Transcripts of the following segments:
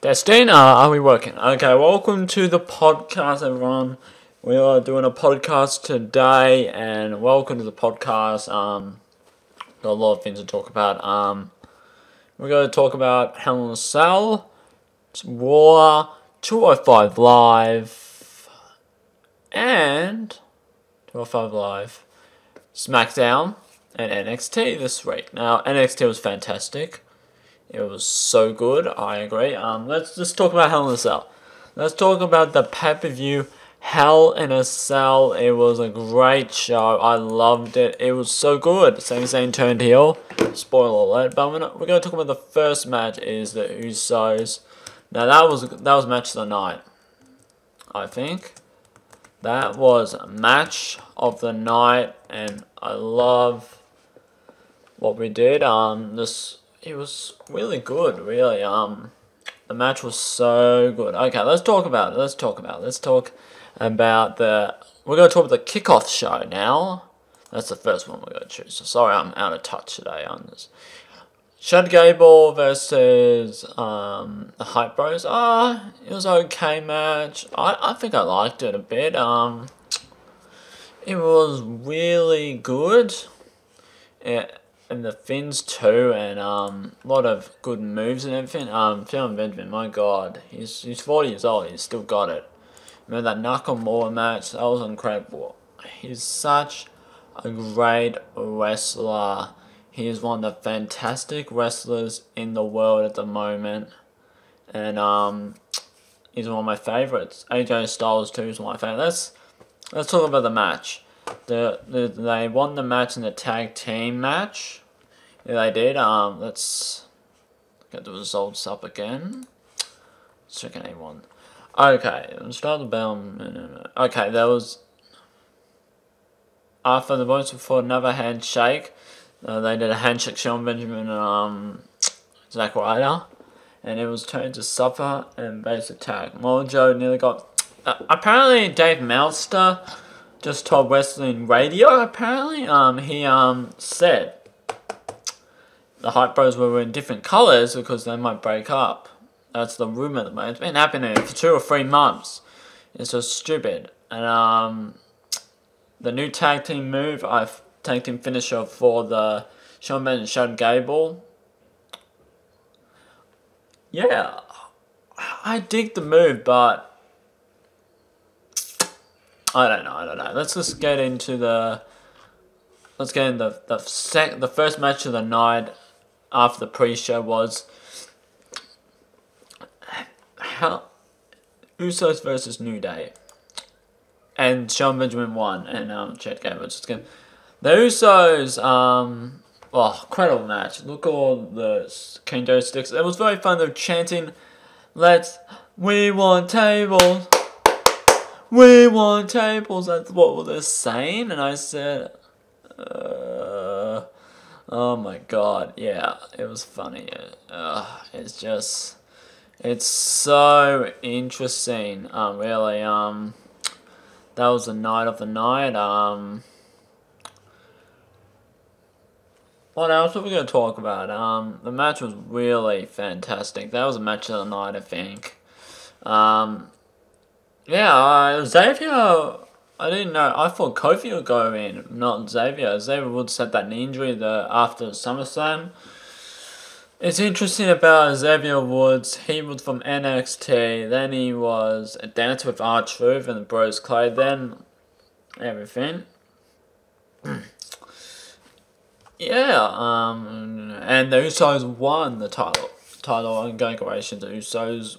Testing, are we working? Okay, welcome to the podcast, everyone. We are doing a podcast today, and welcome to the podcast. Got a lot of things to talk about. We're going to talk about Hell in a Cell, Raw, 205 Live, and 205 Live, SmackDown, and NXT this week. Now, NXT was fantastic. It was so good, I agree. Let's just talk about Hell in a Cell. Let's talk about the pay-per-view Hell in a Cell. It was a great show. I loved it. It was so good. Sami Zayn turned heel. Spoiler alert. But we're going to talk about the first match is the Usos. Now that was match of the night, I think. That was match of the night, and I love what we did. It was really good, really. The match was so good. Okay, let's talk about it. Let's talk about the... We're going to talk about the kickoff show now. That's the first one we're going to choose. So sorry, I'm out of touch today on this. Chad Gable versus the Hype Bros. It was an okay match. I think I liked it a bit. It was really good. And the Finns too, and a lot of good moves and everything. Phil Benjamin, my God, he's 40 years old, he's still got it. Remember that Nakamura match? That was incredible. He's such a great wrestler. He is one of the fantastic wrestlers in the world at the moment, and he's one of my favorites. AJ Styles too is one of my favorites. Let's talk about the match. They won the match in the tag team match. Yeah, they did. Let's get the results up again. Let's check A1. Okay, let's start the bell. Okay, there was after the votes before another handshake. They did a handshake, Sean Benjamin and Zack Ryder, and it was turned to supper and base attack. Mojo nearly got. Apparently, Dave Meltzer just told Wrestling Radio, apparently, he said the Hype Bros were in different colours because they might break up. That's the rumour at the moment. It's been happening for 2 or 3 months. It's just stupid. And the new tag team move, tag team finisher for the Shawn Michaels and Chad Gable. Yeah, I dig the move, but I don't know. Let's just get into the the first match of the night after the pre-show was Usos versus New Day, and Shawn Benjamin won, and Chad Gable just again. The Usos, incredible match. Look at all the kendo sticks. It was very fun. They were chanting, we want tables. We want tables, that's what they're saying, and I said, oh my God, yeah, it was funny, it's so interesting, really, that was the night of the night. What else are we going to talk about? The match was really fantastic. That was a match of the night, I think. Yeah, Xavier, I didn't know. I thought Kofi would go in, not Xavier. Xavier Woods had that knee injury after SummerSlam. It's interesting about Xavier Woods. He was from NXT. Then he was a dancer with R-Truth and the Bros Clay. Then everything. Yeah, and the Usos won the title on congratulations to Usos.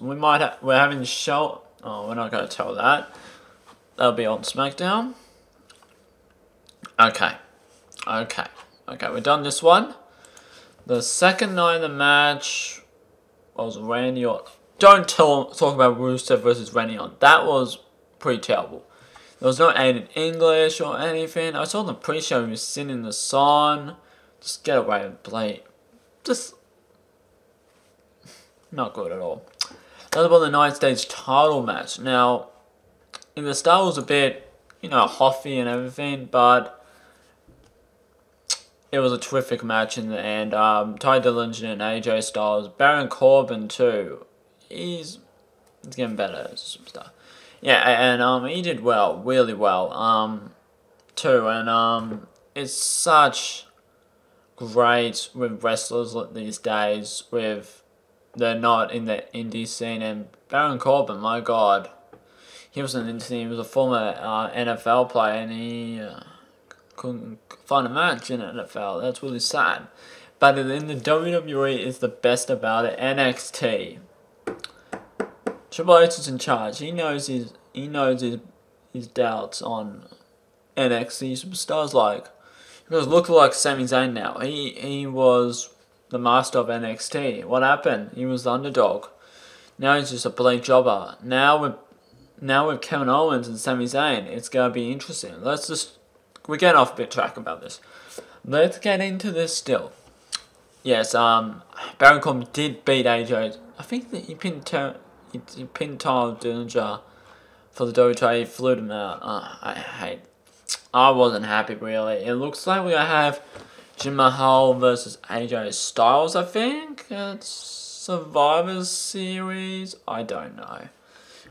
We're having a show. Oh, we're not going to tell that. That'll be on SmackDown. Okay, we're done this one. The second night of the match was Randy Orton. Don't talk about Rusev versus Randy Orton. That was pretty terrible. There was no aid in English or anything. I saw the pre-show, he was singing the song. Just get away and play. Just not good at all. That was about the United States title match. Now, in the start it was a bit, huffy and everything, but it was a terrific match in the end. Ty Dillinger and AJ Styles, Baron Corbin too. he's getting better as a superstar. Yeah, and he did well, really well, too, and it's such great with wrestlers these days with they're not in the indie scene, and Baron Corbin, my God, he was he was a former NFL player, and he couldn't find a match in NFL. That's really sad. But in the WWE is the best about it. NXT. Triple H is in charge. He knows his doubts on NXT superstars like. Because look like Sami Zayn now. He was the master of NXT. What happened? He was the underdog. Now he's just a bleak jobber. Now with Kevin Owens and Sami Zayn, it's gonna be interesting. We're getting off a bit track about this. Let's get into this still. Yes, Baron Corbin did beat AJ. I think that he pinned Tyler Dillinger for the WWE, flew him out. I wasn't happy really. It looks like we have Jinder Mahal versus AJ Styles, I think. It's Survivor Series. I don't know.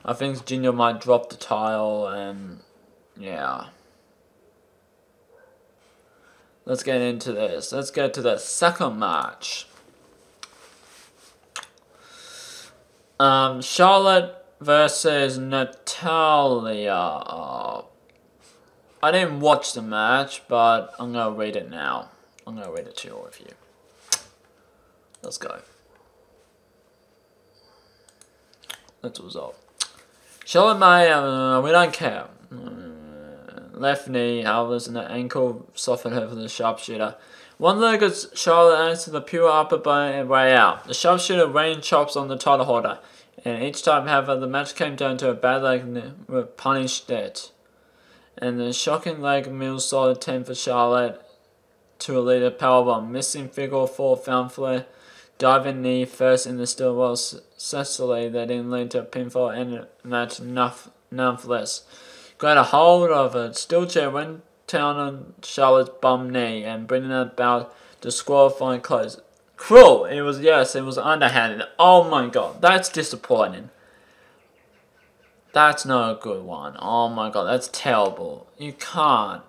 I think Jinder might drop the title, and yeah. Let's get into this. Let's get to the second match. Charlotte versus Natalia. I didn't watch the match, but I'm going to read it now. I'm going to read it to all of you. Let's go. Let's resolve. Charlotte May, we don't care. Left knee, elbows, and the ankle softened her for the sharpshooter. One-legged Charlotte answered the pure upper body and way out. The sharpshooter rained chops on the title holder, and each time, however, the match came down to a bad leg punished it. And the shocking leg mill solid 10 for Charlotte to a leader powerbomb. Missing figure 4 found Flair. Diving knee first in the still well successfully that didn't lead to a pinfall and match nonetheless. Got a hold of a steel chair, went down on Charlotte's bum knee and bringing it about disqualifying close. Cruel! It was underhanded. Oh my God, that's disappointing. That's not a good one. Oh my God, that's terrible. You can't.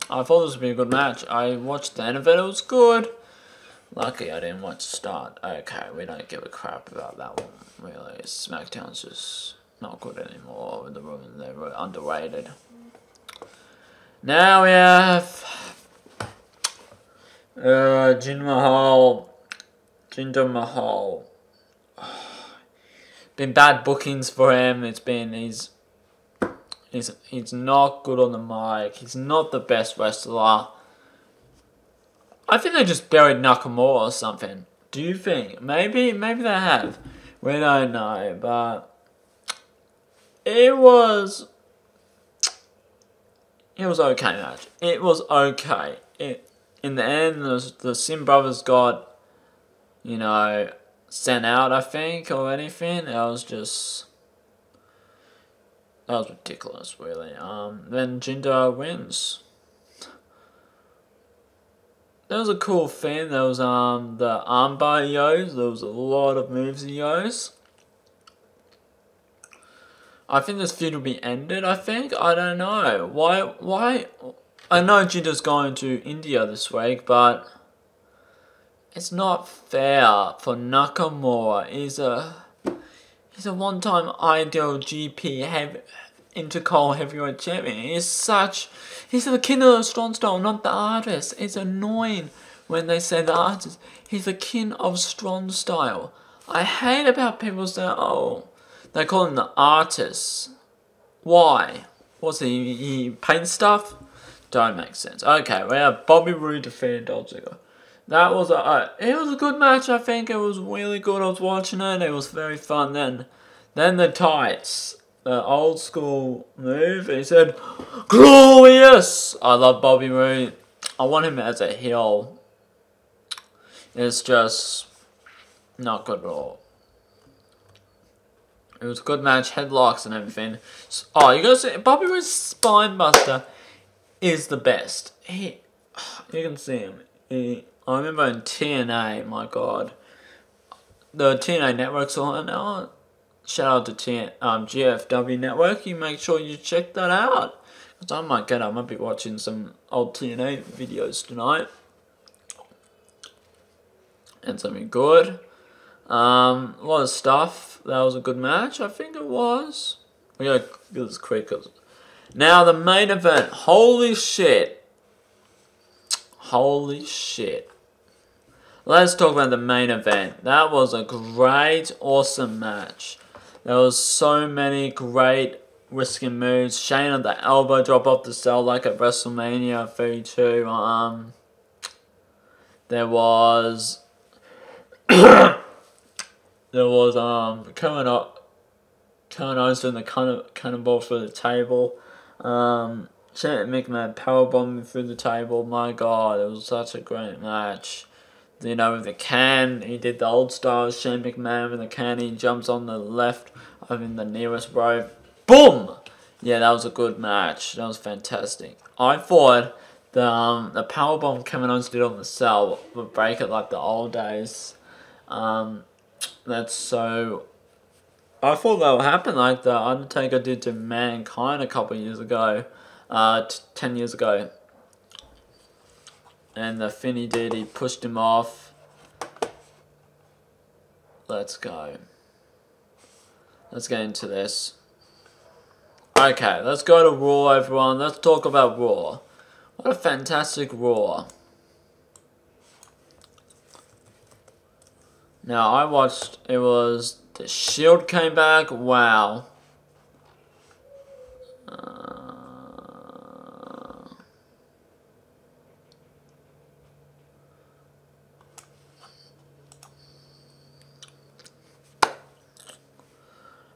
I thought this would be a good match. I watched the end of it, it was good. Lucky I didn't watch the start. Okay, we don't give a crap about that one, really. SmackDown's just not good anymore with the women. They were underrated. Now we have Jinder Mahal. Been bad bookings for him. He's not good on the mic. He's not the best wrestler. I think they just buried Nakamura or something. Do you think? Maybe they have. We don't know, but it was okay match. It was okay. In the end, the Sim brothers got, sent out, I think, or anything. That was ridiculous, really. Then Jinder wins. That was a cool thing. There was the armbar yos. There was a lot of moves he yos. I think this feud will be ended, I think. I don't know. Why? I know Jinder's going to India this week, but it's not fair for Nakamura. He's a one-time Ideal GP Intercol Heavyweight Champion. He's the king of the strong style, not the artist. It's annoying when they say the artist. He's the king of strong style. I hate about people saying, they call him the artist. Why? What's he paint stuff? Don't make sense. Okay, we have Bobby Roode defeated Dolph Ziggler. That was it was a good match, I think. It was really good. I was watching it. It was very fun. Then the tights. The old school move. He said, glorious! I love Bobby Roode. I want him as a heel. It's just not good at all. It was a good match, headlocks and everything. You gotta see, Bobby Roode's spine buster is the best. You can see him. I remember in TNA, my God. the TNA Network's on now. Shout out to GFW Network. You make sure you check that out. Because I might be watching some old TNA videos tonight. And something good. A lot of stuff. That was a good match. I think it was. We gotta do this quick. Now the main event. Holy shit. Holy shit. Let's talk about the main event. That was a great, awesome match. There was so many great risky moves. Shane on the elbow drop off the cell like at WrestleMania 32. There was Kevin Owens doing the cannonball through the table. Shane McMahon powerbombing through the table. My God, it was such a great match. You know, with the can, he did the old style Shane McMahon with the can. He jumps on the left of in the nearest rope. Boom! Yeah, that was a good match. That was fantastic. I thought the powerbomb Kevin Owens did on the cell would break it like the old days. That's so. I thought that would happen like the Undertaker did to Mankind a couple years ago, 10 years ago. And the Finn he did, he pushed him off. Let's go. Let's get into this. Okay, let's go to Raw, everyone. Let's talk about Raw. What a fantastic Raw. Now, I watched, it was, the Shield came back, wow.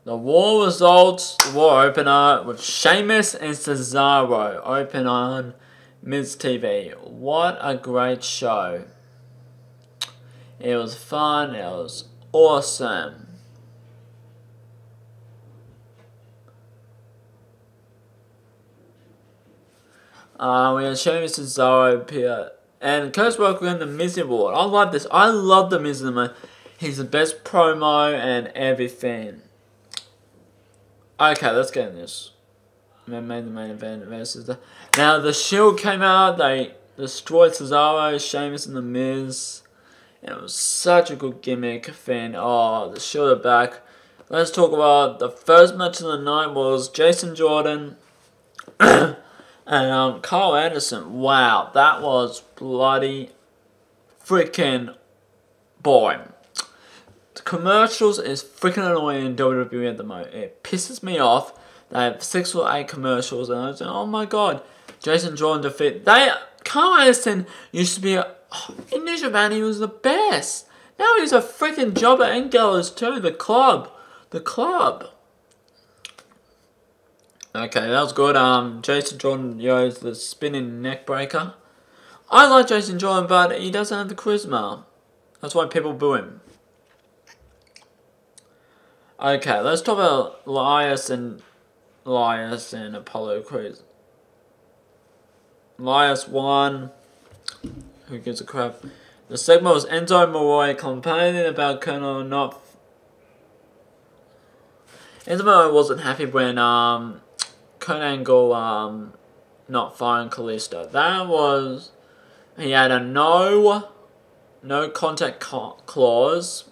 The Raw results, the Raw opener with Sheamus and Cesaro open on Miz TV. What a great show. It was fun, it was awesome. We had Sheamus and Cesaro appear. And Curtis Welker in the Miz Award. I love this. I love the Miz. He's the best promo and everything. Okay, let's get in this. They made the main event versus the... Now, the Shield came out. They destroyed Cesaro, Sheamus, and the Miz. And it was such a good gimmick thing. Oh, the Shield are back. Let's talk about the first match of the night was Jason Jordan and Carl Anderson. Wow, that was bloody freaking boring. The commercials is freaking annoying in WWE at the moment. It pisses me off. They have 6 or 8 commercials, and I was like, oh my God, Jason Jordan defeat. Carl Anderson used to be in New Japan. He was the best. Now he's a freaking jobber and gallows too. The club. Okay, that was good. Jason Jordan used the spinning neck breaker. I like Jason Jordan, but he doesn't have the charisma. That's why people boo him. Okay, let's talk about Elias and Apollo Crews. Elias won. Who gives a crap? The segment was Enzo Amore complaining about Colonel not. Enzo Amore wasn't happy when Kurt Angle not firing Kalisto. That was, he had a no contact clause.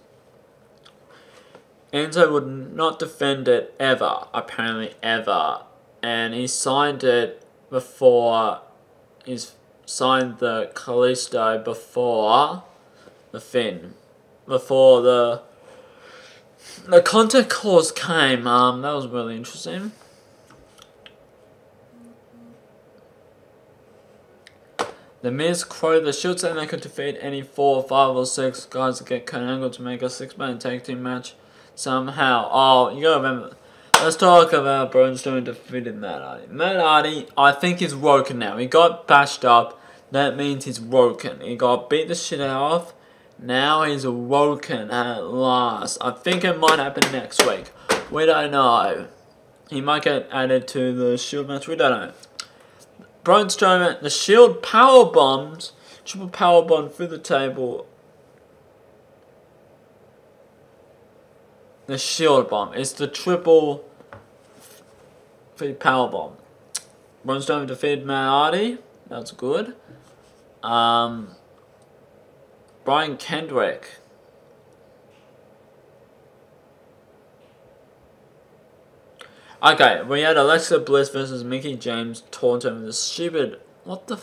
Enzo would not defend it ever, apparently ever, and he signed it before, he's signed the Kalisto before the Finn, before the contact clause came. That was really interesting. The Miz quoted the Shield saying they could defeat any 4, 5, or 6 guys to get Kurt Angle to make a 6-man tag team match somehow. Oh, you gotta remember. Let's talk about Braun Strowman defeated Matt Hardy. Matt Hardy, I think he's broken now. He got bashed up. That means he's broken. He got beat the shit out of. Now he's broken at last. I think it might happen next week. We don't know. He might get added to the Shield match. We don't know. Braun Strowman, the Shield powerbombed, triple powerbomb through the table. the Shield Bomb. It's the triple power bomb. Braun Strowman defeated Matt Hardy. That's good. Brian Kendrick. Okay, we had Alexa Bliss versus Mickie James taunting with the stupid. What the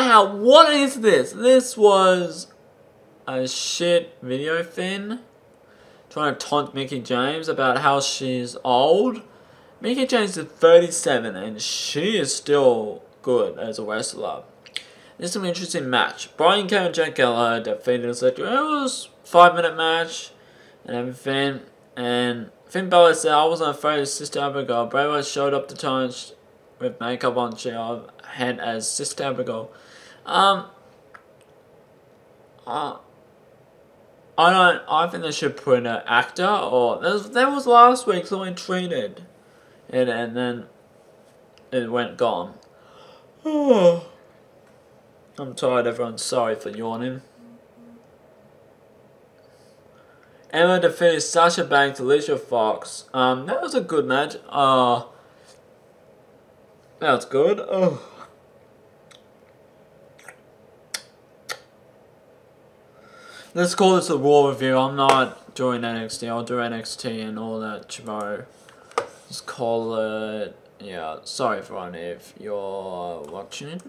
hell? What is this? This was a shit video thing. Trying to taunt Mickie James about how she's old. Mickie James is 37 and she is still good as a wrestler. This is an interesting match. Brian Kerr and Jack Gallagher defeated us. It was a 5-minute match and everything. And Finn Balor said, I wasn't afraid of Sister Abigail. Bray Wyatt showed up the time with makeup on. She had as Sister Abigail. I think they should put in an actor, or that was last week, someone treated it and then it went gone. I'm tired, everyone. Sorry for yawning. Emma defeated Sasha Banks, Alicia Fox. That was a good match. That was good. Let's call this a Raw review. I'm not doing NXT. I'll do NXT and all that tomorrow. Let's call it... Yeah, sorry everyone if you're watching it.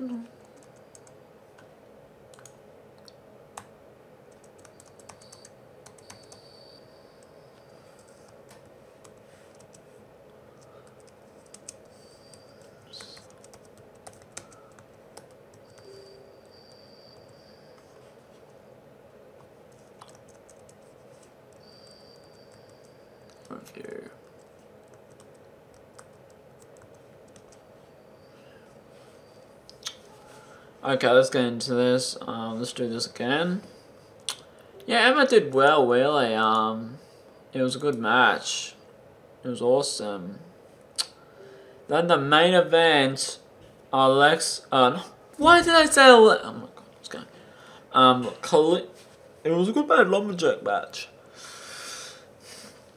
Review. Okay, let's get into this. Let's do this again. Yeah, Emma did well, really. It was a good match. It was awesome. Then the main event, why did I say oh my god, what's going? It was a good lumberjack match.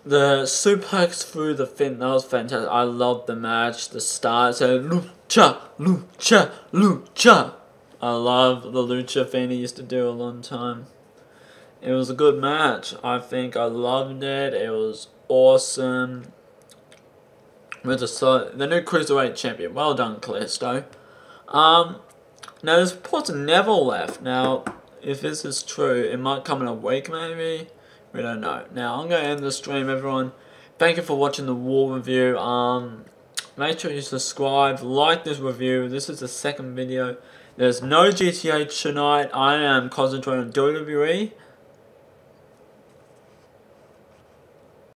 The suplex through the fin, that was fantastic. I loved the match. The start said lucha, lucha, lucha. I love the lucha thing he used to do a long time. It was a good match. I think I loved it. It was awesome. With the new Cruiserweight champion. Well done, Callisto. Now there's reports Neville left. Now, if this is true, it might come in a week maybe. We don't know. Now, I'm going to end the stream, everyone. Thank you for watching the War review. Make sure you subscribe, like this review. This is the second video. There's no GTH tonight. I am concentrating on WWE.